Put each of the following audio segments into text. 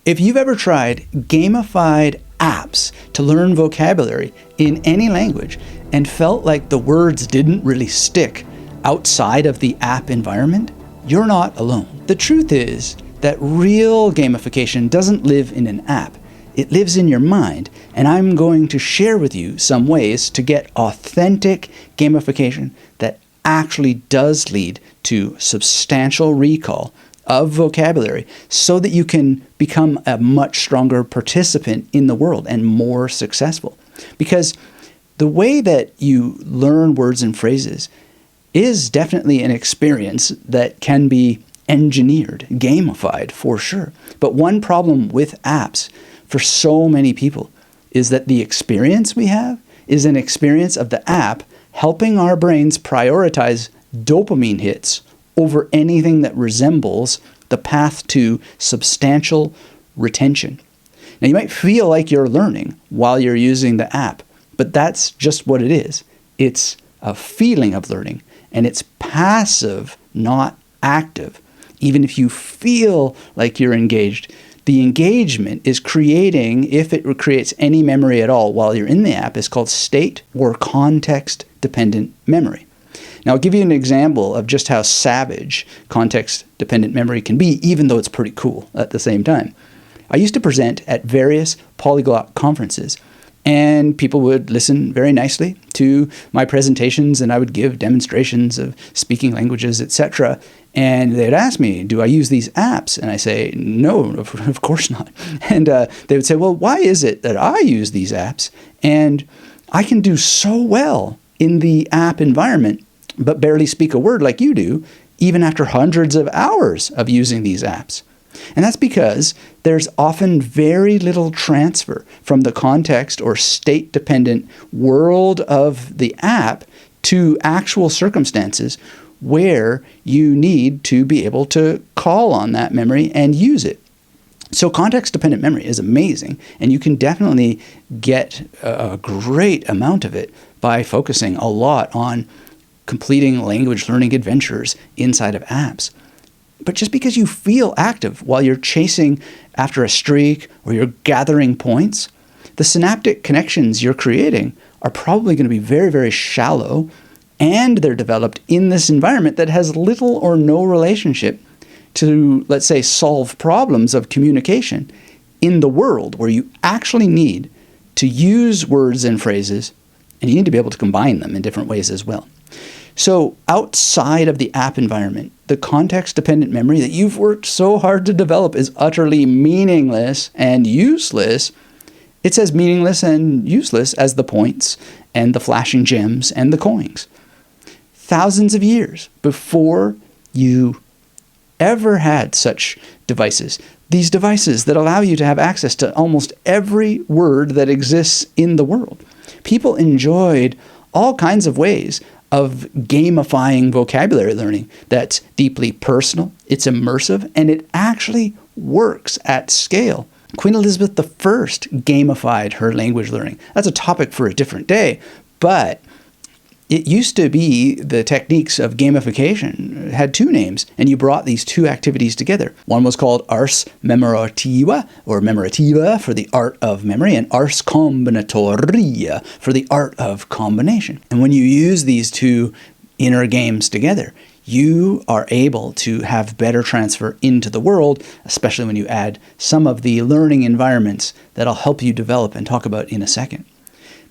If you've ever tried gamified apps to learn vocabulary in any language and felt like the words didn't really stick outside of the app environment, you're not alone. The truth is that real gamification doesn't live in an app. It lives in your mind, and I'm going to share with you some ways to get authentic gamification that actually does lead to substantial recall of vocabulary so that you can become a much stronger participant in the world and more successful. Because the way that you learn words and phrases is definitely an experience that can be engineered, gamified for sure. But one problem with apps for so many people is that the experience we have is an experience of the app helping our brains prioritize dopamine hits over anything that resembles the path to substantial retention. Now, you might feel like you're learning while you're using the app, but that's just what it is. It's a feeling of learning, and it's passive, not active. Even if you feel like you're engaged, the engagement is creating, if it creates any memory at all while you're in the app, is called state or context-dependent memory. Now, I'll give you an example of just how savage context-dependent memory can be, even though it's pretty cool at the same time. I used to present at various polyglot conferences, and people would listen very nicely to my presentations, and I would give demonstrations of speaking languages, etc. And they'd ask me, do I use these apps? And I say, no, of course not. And they would say, well, why is it that I use these apps and I can do so well in the app environment, but barely speak a word like you do, even after hundreds of hours of using these apps? And that's because there's often very little transfer from the context or state-dependent world of the app to actual circumstances where you need to be able to call on that memory and use it. So context-dependent memory is amazing, and you can definitely get a great amount of it by focusing a lot on completing language learning adventures inside of apps. But just because you feel active while you're chasing after a streak or you're gathering points, the synaptic connections you're creating are probably going to be very, very shallow, and they're developed in this environment that has little or no relationship to, let's say, solve problems of communication in the world where you actually need to use words and phrases, and you need to be able to combine them in different ways as well. So outside of the app environment, the context-dependent memory that you've worked so hard to develop is utterly meaningless and useless. It's as meaningless and useless as the points and the flashing gems and the coins. Thousands of years before you ever had such devices, these devices that allow you to have access to almost every word that exists in the world, people enjoyed all kinds of ways of gamifying vocabulary learning that's deeply personal, it's immersive, and it actually works at scale. Queen Elizabeth I gamified her language learning. That's a topic for a different day, but it used to be the techniques of gamification had two names, and you brought these two activities together. One was called ars memorativa, or memorativa for the art of memory, and ars combinatoria for the art of combination. And when you use these two inner games together, you are able to have better transfer into the world, especially when you add some of the learning environments that I'll help you develop and talk about in a second.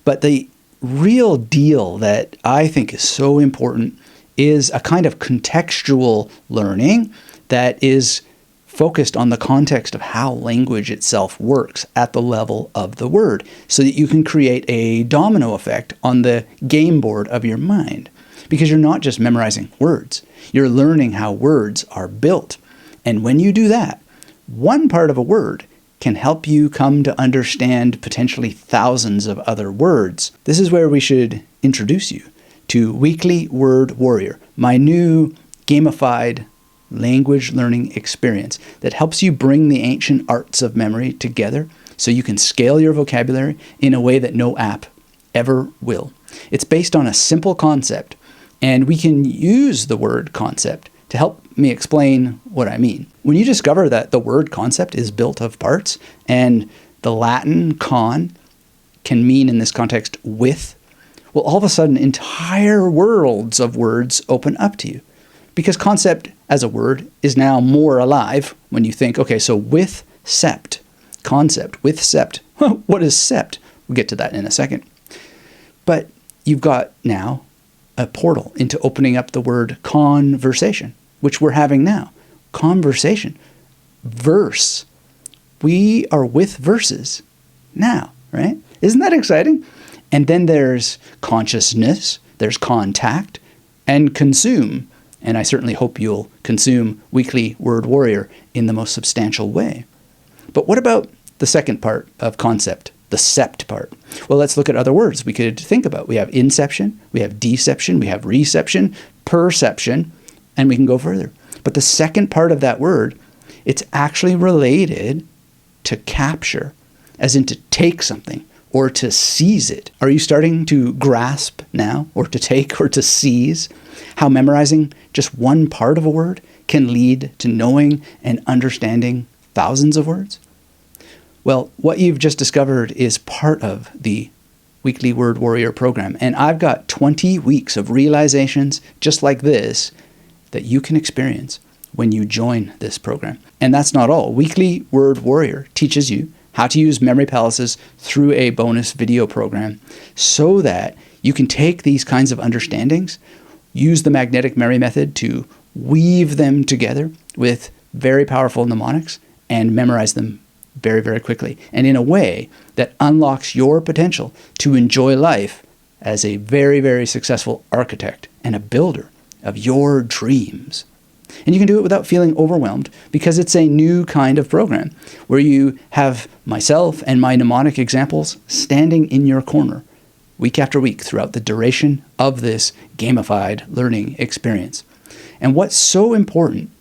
But the real deal that I think is so important is a kind of contextual learning that is focused on the context of how language itself works at the level of the word, so that you can create a domino effect on the game board of your mind. Because you're not just memorizing words, you're learning how words are built. And when you do that, one part of a word can help you come to understand potentially thousands of other words. This is where we should introduce you to Weekly Word Warrior, my new gamified language learning experience that helps you bring the ancient arts of memory together so you can scale your vocabulary in a way that no app ever will. It's based on a simple concept, and we can use the word concept to help me explain what I mean. When you discover that the word concept is built of parts, and the Latin con can mean in this context with, well, all of a sudden entire worlds of words open up to you. Because concept as a word is now more alive when you think, okay, so with sept, concept, with sept. What is sept? We'll get to that in a second. But you've got now a portal into opening up the word conversation, which we're having now. Conversation. Verse. We are with verses now, right? Isn't that exciting? And then there's consciousness, there's contact, and consume. And I certainly hope you'll consume Weekly Word Warrior in the most substantial way. But what about the second part of concept, the sept part? Well, let's look at other words we could think about. We have inception, we have deception, we have reception, perception, and we can go further. But the second part of that word, it's actually related to capture, as in to take something or to seize it. Are you starting to grasp now, or to take or to seize, how memorizing just one part of a word can lead to knowing and understanding thousands of words? Well, what you've just discovered is part of the Weekly Word Warrior program. And I've got 20 weeks of realizations just like this that you can experience when you join this program. And that's not all. Weekly Word Warrior teaches you how to use memory palaces through a bonus video program so that you can take these kinds of understandings, use the magnetic memory method to weave them together with very powerful mnemonics, and memorize them very, very quickly, and in a way that unlocks your potential to enjoy life as a very, very successful architect and a builder of your dreams. And you can do it without feeling overwhelmed, because it's a new kind of program where you have myself and my mnemonic examples standing in your corner week after week throughout the duration of this gamified learning experience. And what's so important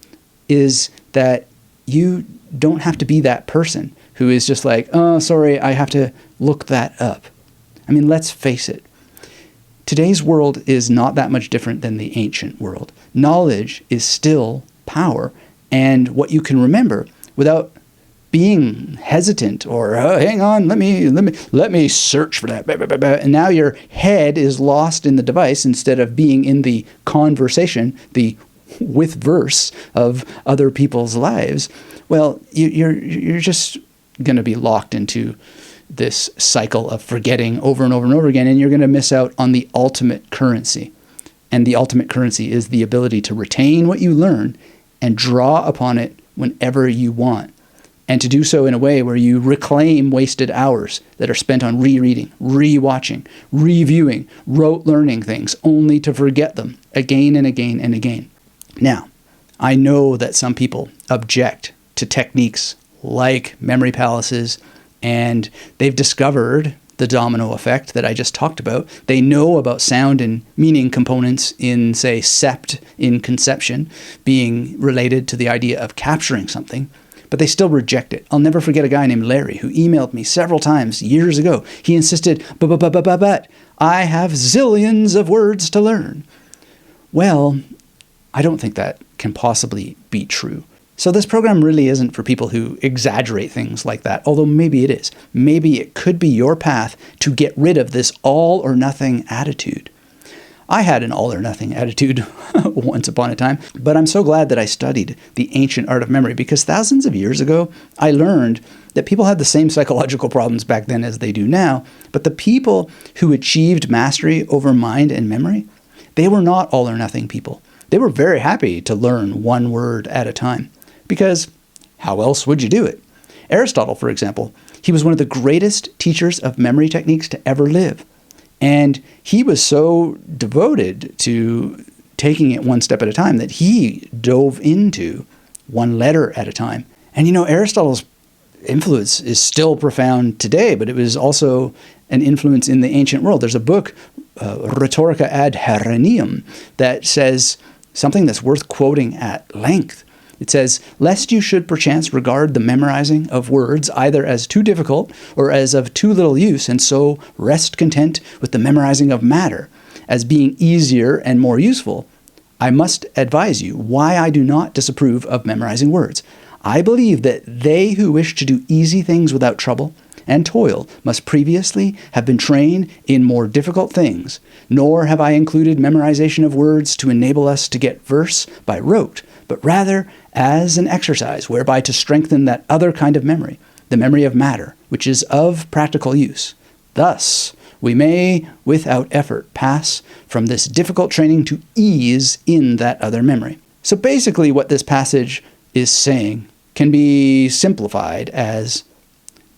is that you don't have to be that person who is just like, oh, sorry, I have to look that up. I mean, let's face it. Today's world is not that much different than the ancient world. Knowledge is still power, and what you can remember without being hesitant or hang on, let me search for that. And now your head is lost in the device instead of being in the conversation, the with verse of other people's lives. Well, you're just going to be locked into this cycle of forgetting over and over and over again, and you're going to miss out on the ultimate currency. And the ultimate currency is the ability to retain what you learn and draw upon it whenever you want, and to do so in a way where you reclaim wasted hours that are spent on rereading, rewatching, reviewing, rote learning things, only to forget them again and again and again. Now, I know that some people object to techniques like memory palaces, and they've discovered the domino effect that I just talked about. They know about sound and meaning components in, say, sept in conception being related to the idea of capturing something, but they still reject it. I'll never forget a guy named Larry who emailed me several times years ago. He insisted, but I have zillions of words to learn. Well, I don't think that can possibly be true. So this program really isn't for people who exaggerate things like that, although maybe it is. Maybe it could be your path to get rid of this all or nothing attitude. I had an all or nothing attitude once upon a time, but I'm so glad that I studied the ancient art of memory, because thousands of years ago, I learned that people had the same psychological problems back then as they do now, but the people who achieved mastery over mind and memory, they were not all or nothing people. They were very happy to learn one word at a time, because how else would you do it? Aristotle, for example, he was one of the greatest teachers of memory techniques to ever live. And he was so devoted to taking it one step at a time that he dove into one letter at a time. And you know, Aristotle's influence is still profound today, but it was also an influence in the ancient world. There's a book, Rhetorica ad Herennium, that says something that's worth quoting at length. It says, lest you should perchance regard the memorizing of words either as too difficult or as of too little use, and so rest content with the memorizing of matter as being easier and more useful, I must advise you why I do not disapprove of memorizing words. I believe that they who wish to do easy things without trouble and toil must previously have been trained in more difficult things, nor have I included memorization of words to enable us to get verse by rote, but rather as an exercise whereby to strengthen that other kind of memory, the memory of matter, which is of practical use. Thus, we may, without effort, pass from this difficult training to ease in that other memory. So basically what this passage is saying can be simplified as,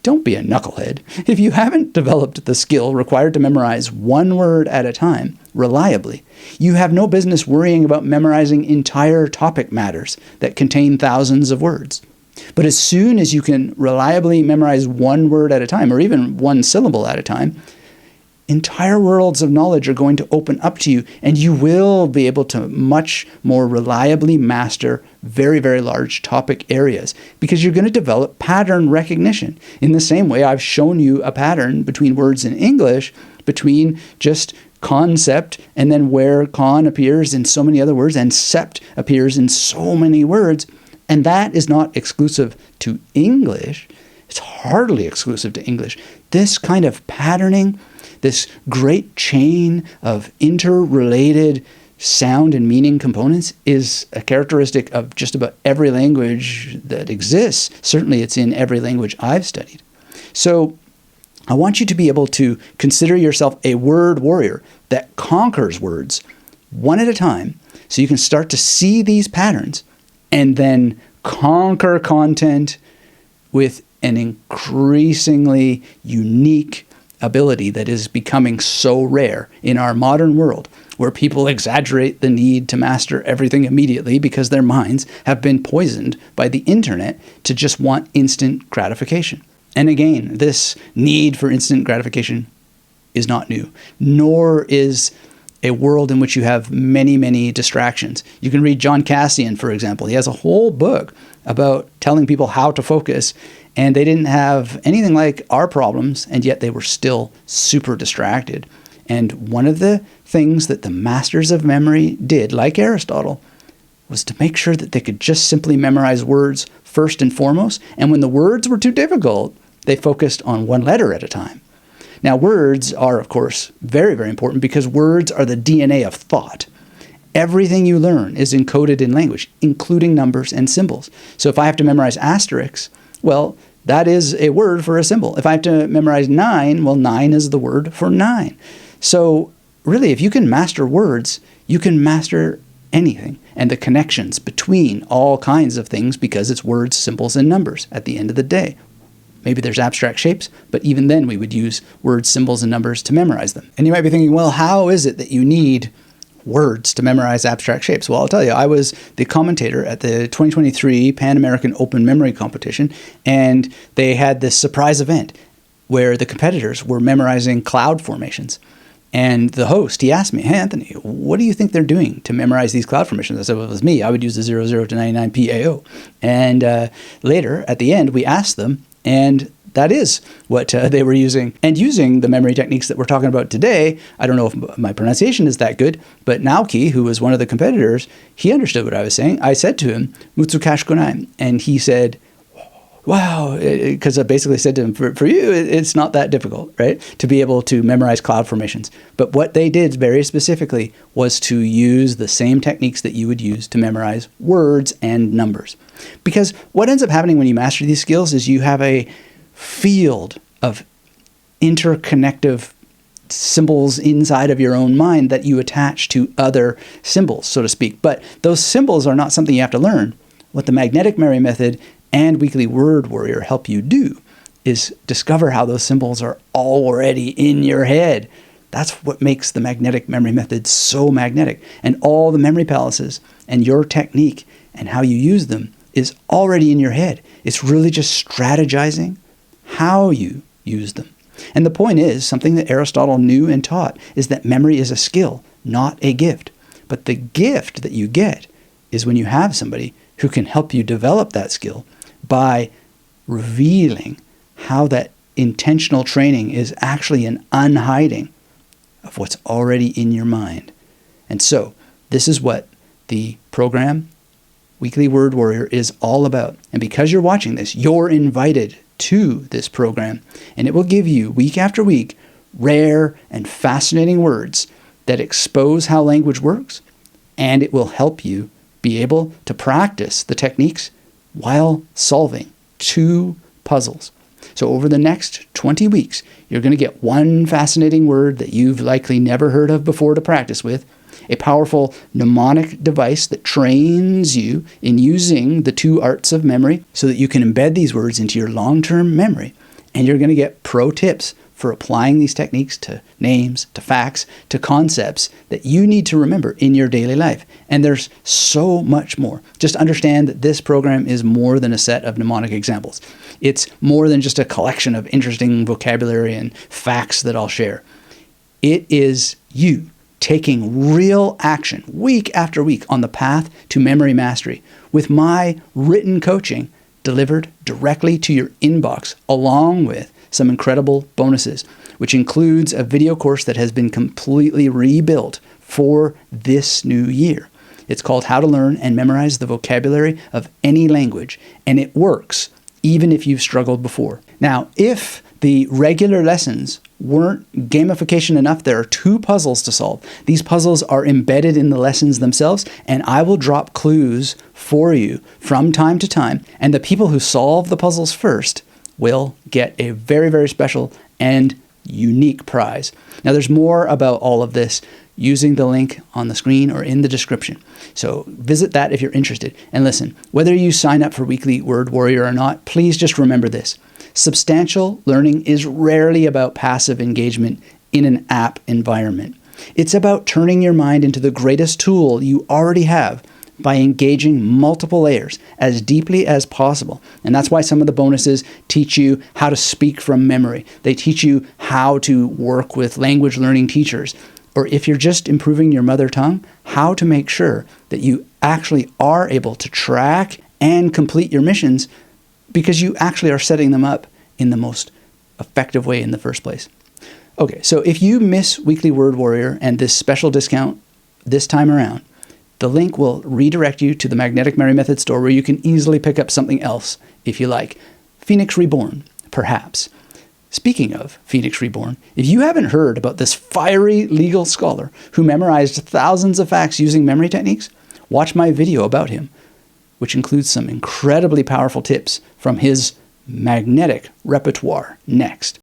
don't be a knucklehead. If you haven't developed the skill required to memorize one word at a time reliably, you have no business worrying about memorizing entire topic matters that contain thousands of words. But as soon as you can reliably memorize one word at a time, or even one syllable at a time, entire worlds of knowledge are going to open up to you, and you will be able to much more reliably master very, very large topic areas, because you're going to develop pattern recognition. In the same way, I've shown you a pattern between words in English, between just concept and then where con appears in so many other words and sept appears in so many words. And that is not exclusive to English. It's hardly exclusive to English. This kind of patterning, this great chain of interrelated sound and meaning components is a characteristic of just about every language that exists. Certainly it's in every language I've studied. So I want you to be able to consider yourself a word warrior that conquers words one at a time, so you can start to see these patterns and then conquer content with an increasingly unique ability that is becoming so rare in our modern world, where people exaggerate the need to master everything immediately because their minds have been poisoned by the internet to just want instant gratification. And again, this need for instant gratification is not new, nor is a world in which you have many, many distractions. You can read John Cassian, for example. He has a whole book about telling people how to focus, and they didn't have anything like our problems, and yet they were still super distracted. And one of the things that the masters of memory did, like Aristotle, was to make sure that they could just simply memorize words first and foremost, and when the words were too difficult, they focused on one letter at a time. Now, words are, of course, very, very important because words are the DNA of thought. Everything you learn is encoded in language, including numbers and symbols. So if I have to memorize asterisks, well, that is a word for a symbol. If I have to memorize 9, well, 9 is the word for 9. So really, if you can master words, you can master anything and the connections between all kinds of things, because it's words, symbols, and numbers at the end of the day. Maybe there's abstract shapes, but even then we would use words, symbols, and numbers to memorize them. And you might be thinking, well, how is it that you need words to memorize abstract shapes? Well, I'll tell you, I was the commentator at the 2023 Pan American Open Memory Competition, and they had this surprise event where the competitors were memorizing cloud formations. And the host, he asked me, hey, Anthony, what do you think they're doing to memorize these cloud formations? I said, well, if it was me, I would use the 00 to 99 PAO. And later, at the end, we asked them, and that is what they were using. And using the memory techniques that we're talking about today, I don't know if my pronunciation is that good, but Naoki, who was one of the competitors, he understood what I was saying. I said to him, Mutsukashi kunai, and he said, wow, because I basically said to him, for you, it's not that difficult, right, to be able to memorize cloud formations. But what they did very specifically was to use the same techniques that you would use to memorize words and numbers. Because what ends up happening when you master these skills is you have a field of interconnective symbols inside of your own mind that you attach to other symbols, so to speak. But those symbols are not something you have to learn. What the magnetic memory method and Weekly Word Warrior help you do is discover how those symbols are already in your head. That's what makes the magnetic memory method so magnetic. And all the memory palaces and your technique and how you use them is already in your head. It's really just strategizing how you use them. And the point is, something that Aristotle knew and taught is that memory is a skill, not a gift. But the gift that you get is when you have somebody who can help you develop that skill by revealing how that intentional training is actually an unhiding of what's already in your mind. And so this is what the program Weekly Word Warrior is all about. And because you're watching this, you're invited to this program, and it will give you week after week rare and fascinating words that expose how language works, and it will help you be able to practice the techniques while solving 2 puzzles. So over the next 20 weeks, you're going to get one fascinating word that you've likely never heard of before to practice with, a powerful mnemonic device that trains you in using the 2 arts of memory so that you can embed these words into your long-term memory. And you're going to get pro tips for applying these techniques to names, to facts, to concepts that you need to remember in your daily life. And there's so much more. Just understand that this program is more than a set of mnemonic examples. It's more than just a collection of interesting vocabulary and facts that I'll share. It is you taking real action week after week on the path to memory mastery with my written coaching delivered directly to your inbox, along with some incredible bonuses, which includes a video course that has been completely rebuilt for this new year. It's called How to Learn and Memorize the Vocabulary of Any Language, and it works even if you've struggled before. Now, if the regular lessons weren't gamification enough, there are 2 puzzles to solve. These puzzles are embedded in the lessons themselves, and I will drop clues for you from time to time, and the people who solve the puzzles first will get a very, very special and unique prize. Now, there's more about all of this using the link on the screen or in the description. So visit that if you're interested. And listen, whether you sign up for Weekly Word Warrior or not, please just remember this. Substantial learning is rarely about passive engagement in an app environment. It's about turning your mind into the greatest tool you already have by engaging multiple layers as deeply as possible. And that's why some of the bonuses teach you how to speak from memory. They teach you how to work with language learning teachers. Or if you're just improving your mother tongue, how to make sure that you actually are able to track and complete your missions because you actually are setting them up in the most effective way in the first place. Okay, so if you miss Weekly Word Warrior and this special discount this time around, the link will redirect you to the Magnetic Memory Method store where you can easily pick up something else if you like. Phoenix Reborn, perhaps. Speaking of Phoenix Reborn, if you haven't heard about this fiery legal scholar who memorized thousands of facts using memory techniques, watch my video about him, which includes some incredibly powerful tips from his magnetic repertoire next.